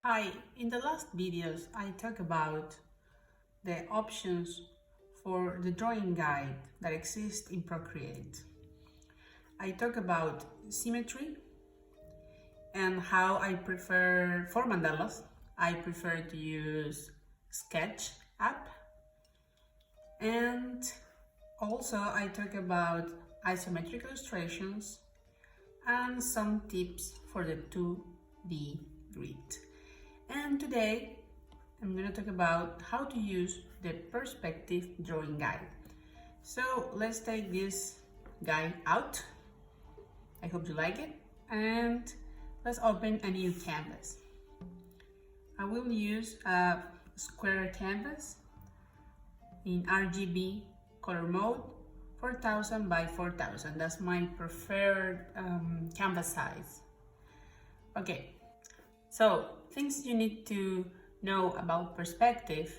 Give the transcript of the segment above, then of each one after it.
Hi, in the last videos I talked about the options for the drawing guide that exists in Procreate. I talk about symmetry and how I prefer, for mandalas, I prefer to use Sketch app, and also I talk about isometric illustrations and some tips for the 2D grid. And today I'm going to talk about how to use the perspective drawing guide. So let's take this guide out. I hope you like it, and let's open a new canvas. I will use a square canvas in RGB color mode, 4000 by 4000. That's my preferred canvas size. Okay, so things you need to know about perspective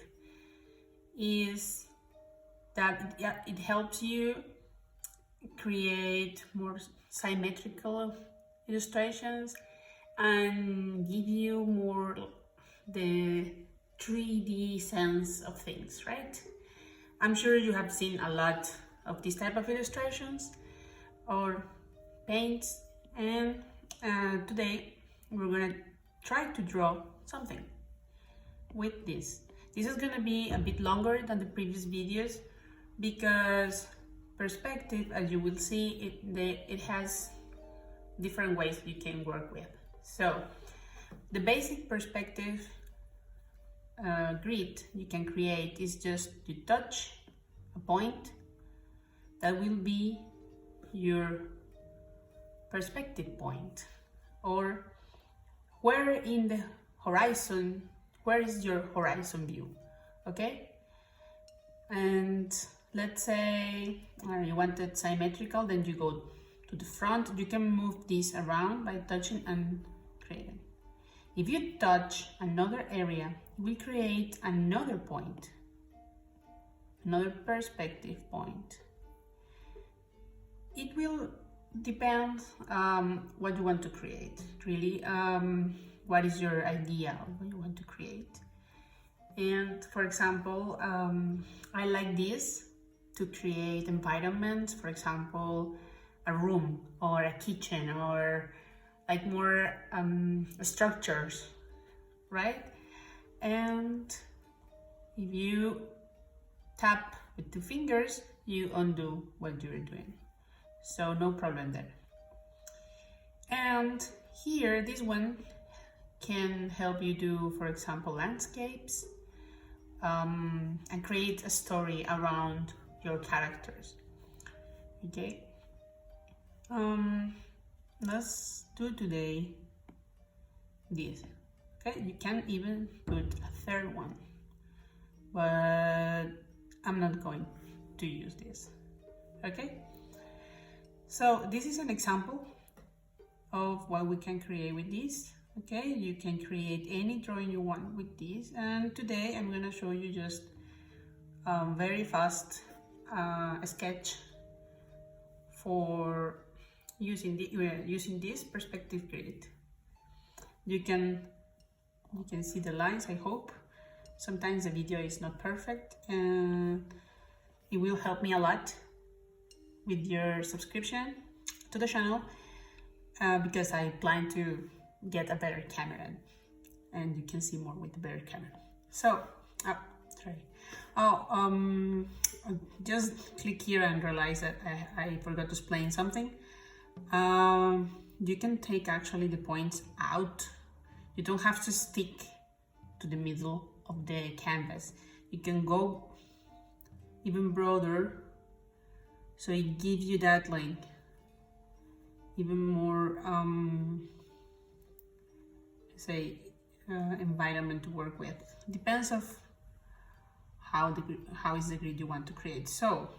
is that it helps you create more symmetrical illustrations and give you more the 3D sense of things, right? I'm sure you have seen a lot of this type of illustrations or paints, and today we're gonna try to draw something with this. This is gonna be a bit longer than the previous videos because perspective, as you will see, it has different ways you can work with. So the basic perspective grid you can create is just to touch a point that will be your perspective point, or where in the horizon, where is your horizon view, okay? And let's say you want it symmetrical, then you go to the front. You can move this around by touching and creating. If you touch another area, it will create another point, another perspective point. It will depend what you want to create, really. What is your idea of what you want to create? And for example, I like this to create environments, for example, a room or a kitchen, or like more structures, right? And if you tap with 2 fingers, you undo what you're doing. So no problem there. And here, this one can help you do, for example, landscapes, and create a story around your characters. Okay. Let's do today this. Okay, you can even put a third one, but I'm not going to use this. Okay. So this is an example of what we can create with this. Okay, you can create any drawing you want with this, and today I'm going to show you just very fast a sketch for using this perspective grid. You can see the lines, I hope. Sometimes the video is not perfect, and it will help me a lot with your subscription to the channel, because I plan to get a better camera and you can see more with the better camera. So just click here and realize that I forgot to explain something. You can take actually the points out. You don't have to stick to the middle of the canvas. You can go even broader, so it gives you that like even more environment to work with. Depends of how is the grid you want to create. So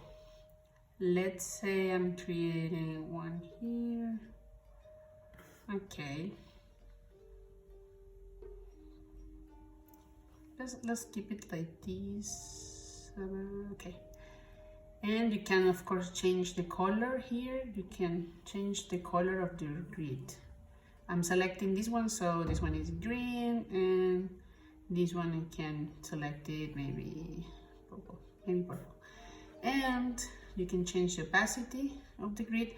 let's say I'm creating one here. Okay, let's keep it like this. Okay. And you can of course change the color here. You can change the color of the grid I'm selecting this one, so this one is green, and this one I can select it, maybe purple, and you can change the opacity of the grid.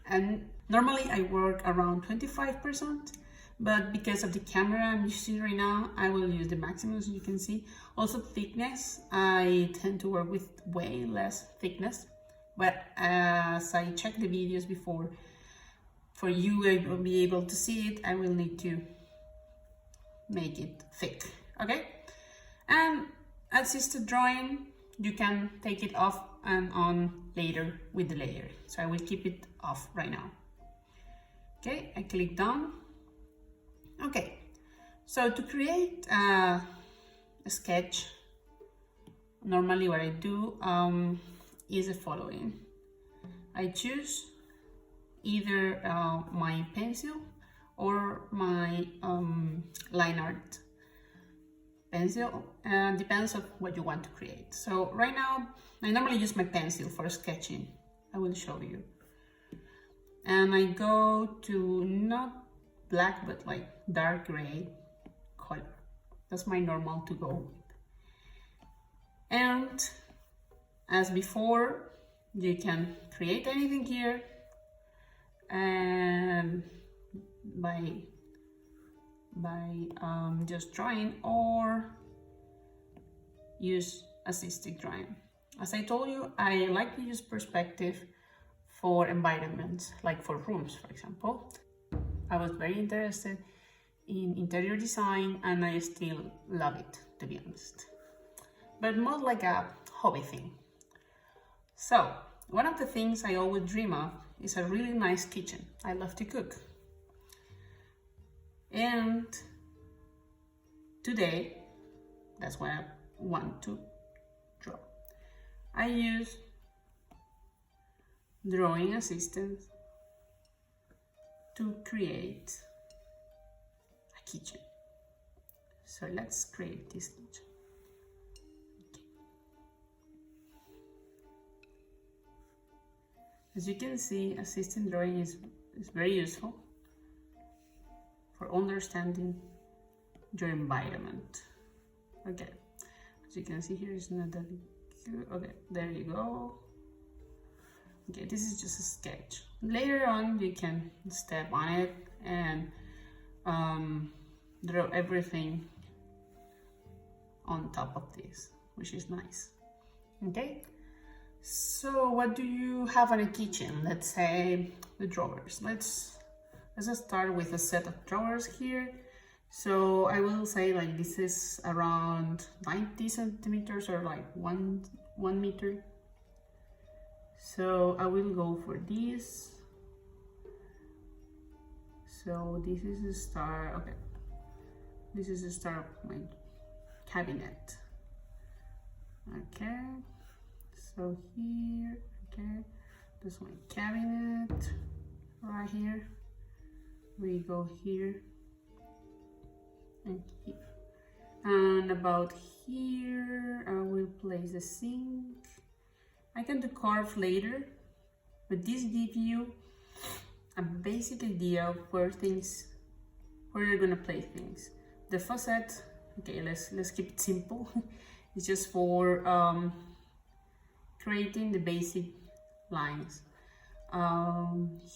And normally I work around 25%, but because of the camera I'm using right now, I will use the maximum, so you can see. Also thickness, I tend to work with way less thickness, but as I checked the videos before, for you to be able to see it, I will need to make it thick, okay? And assisted drawing, you can take it off and on later with the layer. So I will keep it off right now. Okay, I click done. Okay, so to create a sketch, normally what I do is the following. I choose either my pencil or my line art pencil, depends on what you want to create. So right now I normally use my pencil for sketching. I will show you. And I go to not black but like dark gray color. That's my normal to go with. And as before, you can create anything here and by just drawing, or use assisted drawing. As I told you, I like to use perspective for environments, like for rooms, for example. I was very interested in interior design and I still love it, to be honest, but more like a hobby thing. So one of the things I always dream of is a really nice kitchen. I love to cook. And today, that's what I want to draw. I use drawing assistant to create a kitchen. So let's create this kitchen. Okay. As you can see, assistant drawing is very useful for understanding your environment. Okay, as you can see here, it's not that good. Okay, there you go. Okay, this is just a sketch. Later on, you can step on it and draw everything on top of this, which is nice. Okay, so what do you have in a kitchen? Let's say the drawers. Let's start with a set of drawers here. So I will say like this is around 90 centimeters or like one meter. So I will go for this. So this is the start. Okay, this is the start of my cabinet. Okay, so here, okay, this my cabinet right here. We go here and here, and about here I will place the sink. I can do carve later, but this gives you a basic idea of where you're gonna place things. The faucet, okay, let's keep it simple. It's just for creating the basic lines.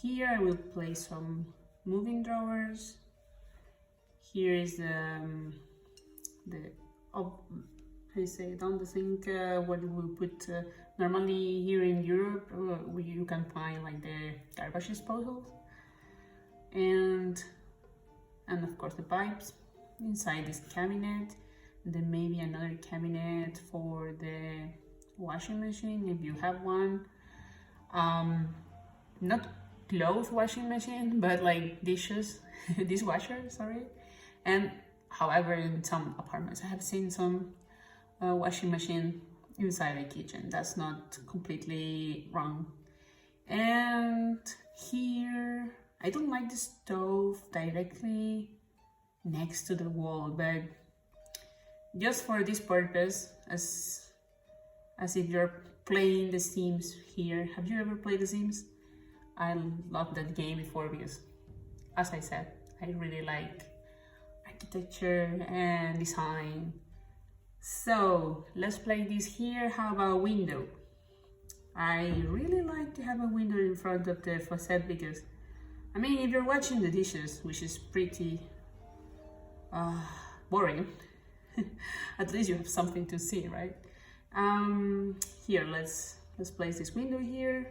Here I will place some moving drawers. Here is how you say it, on the sink, what we put normally here in Europe, you can find like the garbage disposal, and of course the pipes inside this cabinet. Then maybe another cabinet for the washing machine if you have one. Not clothes washing machine, but like dishwasher, sorry. And however, in some apartments I have seen some washing machine inside the kitchen. That's not completely wrong. And here I don't like the stove directly next to the wall, but just for this purpose, as if you're playing The Sims here. Have you ever played The Sims? I loved that game before because, as I said, I really like architecture and design. So let's play this here. How about a window? I really like to have a window in front of the facade because, I mean, if you're watching the dishes, which is pretty boring, at least you have something to see, right? Here, let's place this window here.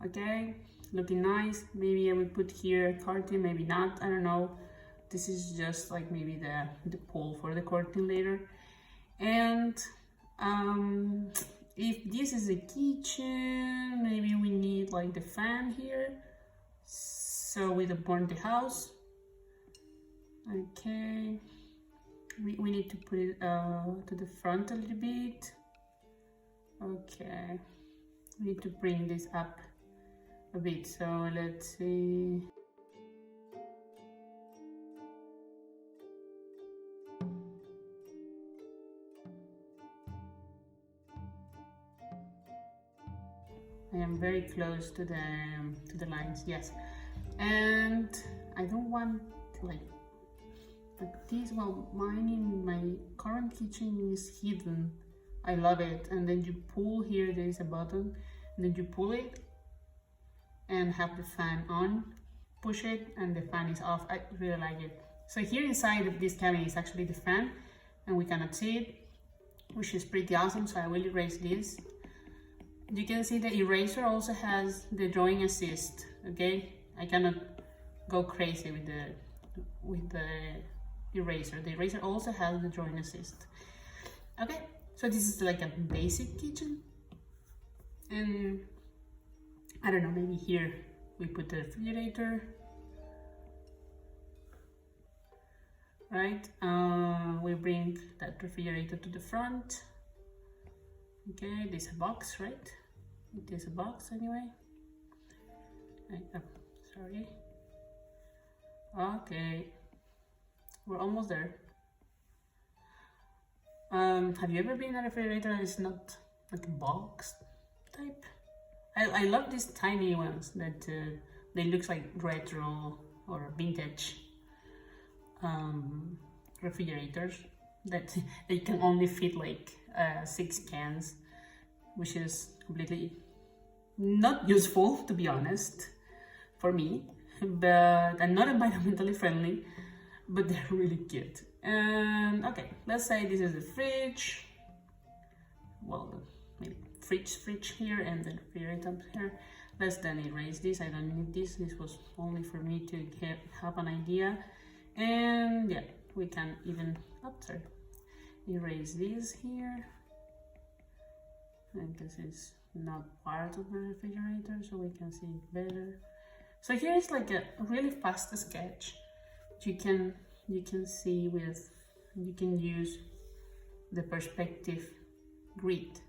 Okay, looking nice. Maybe I will put here a curtain, maybe not, I don't know. This is just like maybe the pole for the curtain later. And if this is a kitchen, maybe we need like the fan here, so we don't burn the house. Okay, we need to put it to the front a little bit. Okay, we need to bring this up a bit, so let's see. I am very close to the lines, yes. And I don't want like this. Well, mine in my current kitchen is hidden. I love it. And then you pull here, there is a button, and then you pull it and have the fan on, push it, and the fan is off. I really like it. So here inside of this cabinet is actually the fan, and we cannot see it, which is pretty awesome. So I will erase this. You can see the eraser also has the drawing assist. Okay, I cannot go crazy with the eraser. The eraser also has the drawing assist. Okay, so this is like a basic kitchen, and I don't know, maybe here we put the refrigerator, right? We bring that refrigerator to the front. Okay, there's a box, right? It is a box anyway. Oh, sorry. Okay, we're almost there. Have you ever been in a refrigerator that is not like a box type? I love these tiny ones that they look like retro or vintage refrigerators that they can only fit like 6 cans, which is completely not useful, to be honest, for me, but and not environmentally friendly, but they're really cute. And okay, let's say this is the fridge. Well, maybe fridge here, and then refrigerator up here. Let's then erase this. I don't need this. This was only for me to have an idea. And yeah, we can even erase this here, and this is not part of the refrigerator, so we can see it better. So here is like a really fast sketch. You can see you can use the perspective grid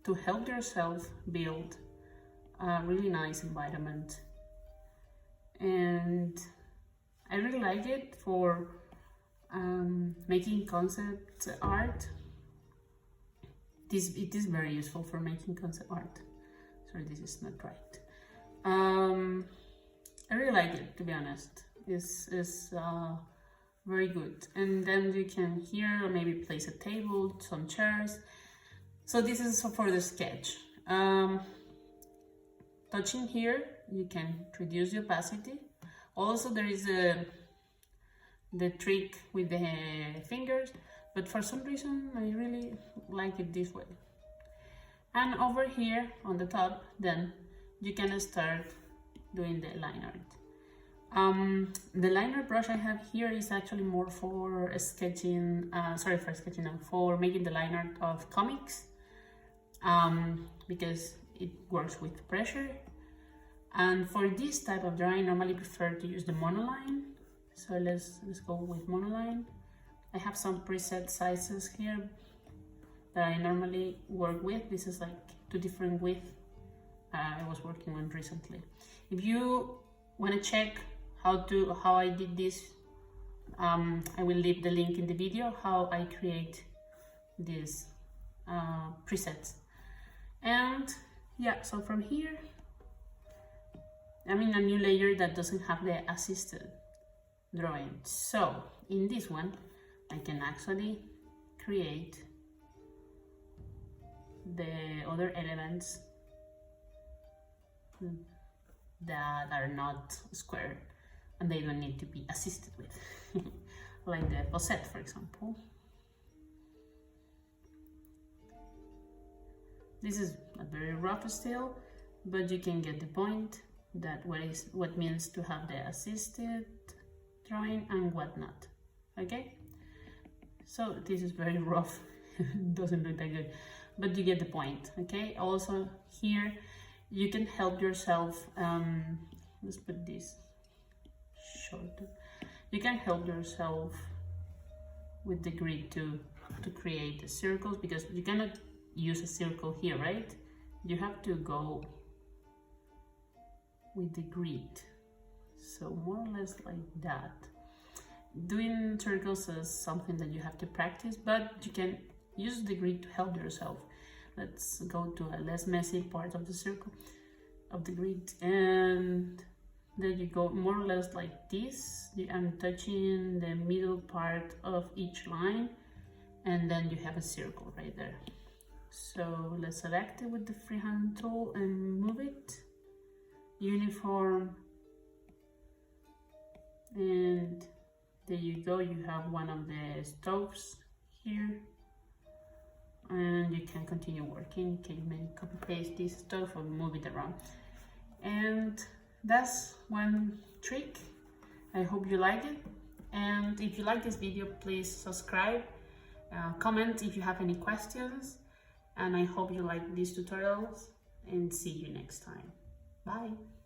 to help yourself build a really nice environment. And I really like it for making concept art. It is very useful for making concept art. Sorry, this is not right. I really like it, to be honest. It's very good. And then you can here maybe place a table, some chairs. So this is for the sketch. Touching here, you can reduce the opacity. Also, there is the trick with the fingers, but for some reason I really like it this way. And over here on the top, then you can start doing the line art. The liner brush I have here is actually more for sketching, for making the line art of comics, because it works with pressure. And for this type of drawing, I normally prefer to use the monoline. So let's go with monoline. I have some preset sizes here that I normally work with. This is like 2 different widths I was working on recently. If you want to check how I did this, I will leave the link in the video how I create these presets. And yeah, so from here I'm in a new layer that doesn't have the assisted drawing. So in this one I can actually create the other elements that are not square and they don't need to be assisted with, like the posset, for example. This is a very rough still, but you can get the point that what means to have the assisted drawing and what not. Okay, so this is very rough. Doesn't look that good, but you get the point. Okay, also here you can help yourself. Let's put this short. You can help yourself with the grid to create the circles, because you cannot use a circle here, right? You have to go with the grid, so more or less like that. Doing circles is something that you have to practice, but you can use the grid to help yourself. Let's go to a less messy part of the circle, of the grid, and then you go more or less like this. I'm touching the middle part of each line, and then you have a circle right there. So let's select it with the freehand tool and move it. Uniform, and there you go, you have one of the stoves here, and you can continue working. You can maybe copy paste this stove or move it around. And that's one trick. I hope you like it, and if you like this video, please subscribe, comment if you have any questions, and I hope you like these tutorials, and see you next time. Bye.